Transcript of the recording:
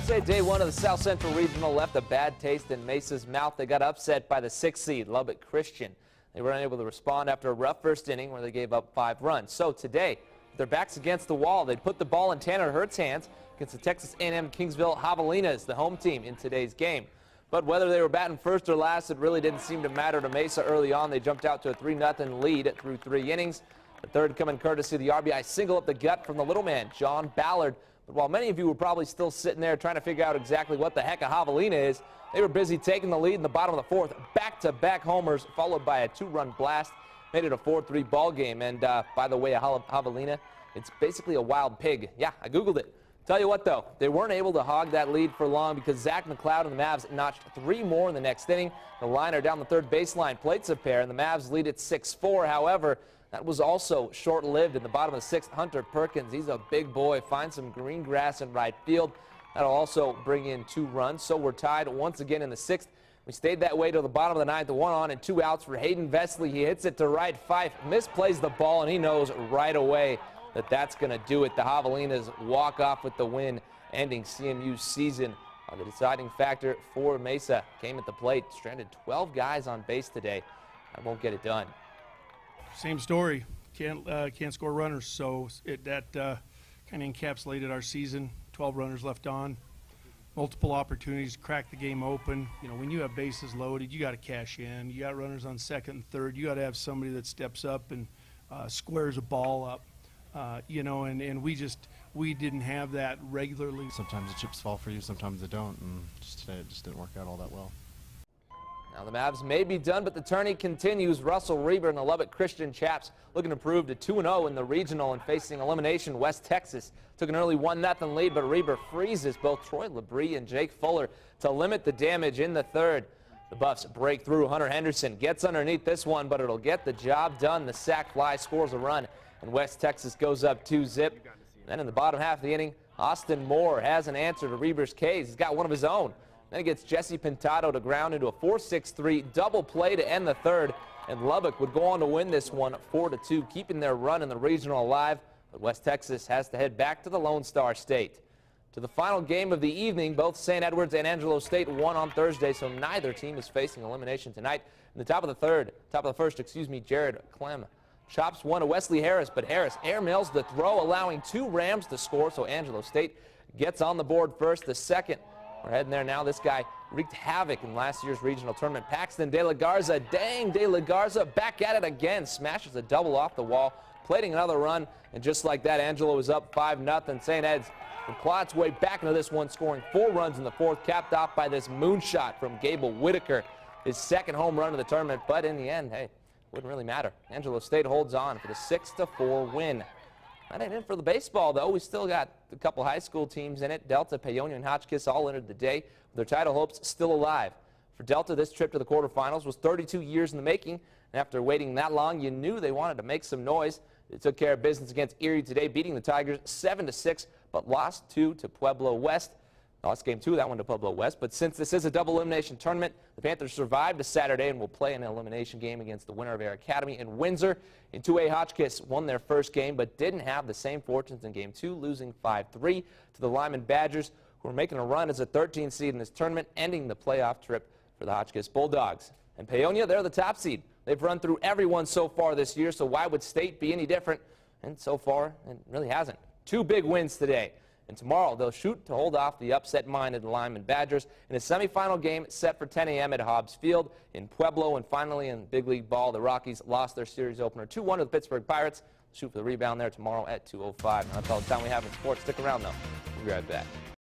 Say day one of the South Central Regional left a bad taste in Mesa's mouth. They got upset by the 6th seed, Lubbock Christian. They were unable to respond after a rough first inning where they gave up 5 runs. So today, with their backs against the wall, they put the ball in Tanner Hurt's hands against the Texas A&M Kingsville Javelinas, the home team in today's game. But whether they were batting first or last, it really didn't seem to matter to Mesa early on. They jumped out to a 3-0 lead through 3 innings. The third coming courtesy of the RBI single up the gut from the little man, John Ballard. But while many of you were probably still sitting there trying to figure out exactly what the heck a javelina is, they were busy taking the lead in the bottom of the 4th. Back-to-back homers followed by a 2-run blast. Made it a 4-3 ball game. And by the way, a javelina, it's basically a wild pig. Yeah, I Googled it. Tell you what, though, they weren't able to hog that lead for long because Zach McLeod and the Mavs notched 3 more in the next inning. The liner down the third baseline plates a pair, and the Mavs lead it 6-4. However, that was also short-lived. In the bottom of the 6th, Hunter Perkins, he's a big boy, finds some green grass in right field. That'll also bring in 2 runs. So we're tied once again in the 6th. We stayed that way till the bottom of the 9th, 1 on and 2 outs for Hayden Vesley. He hits it to right. Fife misplays the ball, and he knows right away that that's going to do it. The Javelinas walk off with the win, ending CMU's season. The deciding factor for Mesa came at the plate. Stranded 12 guys on base today. I won't get it done. Same story. Can't score runners, so that kind of encapsulated our season. 12 runners left on, multiple opportunities to crack the game open. You know, when you have bases loaded, you got to cash in. You got runners on 2nd and 3rd. You got to have somebody that steps up and squares a ball up. You know, and we didn't have that regularly. Sometimes the chips fall for you, sometimes they don't, and just today it just didn't work out all that well. Now the Mavs may be done, but the tourney continues. Russell Reber and the Lubbock Christian Chaps looking to prove to 2-0 in the regional and facing elimination. West Texas took an early 1-0 lead, but Reber freezes both Troy Labrie and Jake Fuller to limit the damage in the 3rd. The Buffs break through. Hunter Henderson gets underneath this one, but it'll get the job done. The sac fly scores a run, and West Texas goes up 2-0. Then in the bottom half of the inning, Austin Moore has an answer to Reber's K's. He's got one of his own. Then he gets Jesse Pintado to ground into a 4-6-3 double play to end the 3rd, and Lubbock would go on to win this one 4-2, keeping their run in the regional alive. But West Texas has to head back to the Lone Star State. To the final game of the evening, both St. Edwards and Angelo State won on Thursday, so neither team is facing elimination tonight. In the top of the 1st, Jared Clem chops one to Wesley Harris, but Harris airmails the throw, allowing 2 Rams to score, so Angelo State gets on the board first. The 2nd, we're heading there now. This guy wreaked havoc in last year's regional tournament. Paxton De La Garza, dang, De La Garza back at it again, smashes a double off the wall, plating another run, and just like that, Angelo is up 5-0. St. Ed's will claw its way back into this one, scoring 4 runs in the 4th, capped off by this moonshot from Gable Whitaker, his 2nd home run of the tournament. But in the end, hey, wouldn't really matter. Angelo State holds on for the 6-4 win. That ain't it for the baseball, though. We still got a couple high school teams in it. Delta, Paonia, and Hotchkiss all entered the day with their title hopes still alive. For Delta, this trip to the quarterfinals was 32 years in the making. And after waiting that long, you knew they wanted to make some noise. They took care of business against Erie today, beating the Tigers 7-6, but lost 2 to Pueblo West. Lost game 2 of that one to Pueblo West. But since this is a double elimination tournament, the Panthers survived a Saturday and will play an elimination game against the winner of Air Academy in Windsor. In 2A, Hotchkiss won their first game but didn't have the same fortunes in game 2, losing 5-3 to the Lyman Badgers, who are making a run as a 13th seed in this tournament, ending the playoff trip for the Hotchkiss Bulldogs. And Paonia, they're the top seed. They've run through everyone so far this year, so why would State be any different? And so far, it really hasn't. 2 big wins today. And tomorrow, they'll shoot to hold off the upset-minded Lyman Badgers in a semifinal game set for 10 a.m. at Hobbs Field in Pueblo. And finally, in big league ball, the Rockies lost their series opener 2-1 to the Pittsburgh Pirates. Shoot for the rebound there tomorrow at 2:05. That's all the time we have in sports. Stick around, though. We'll be right back.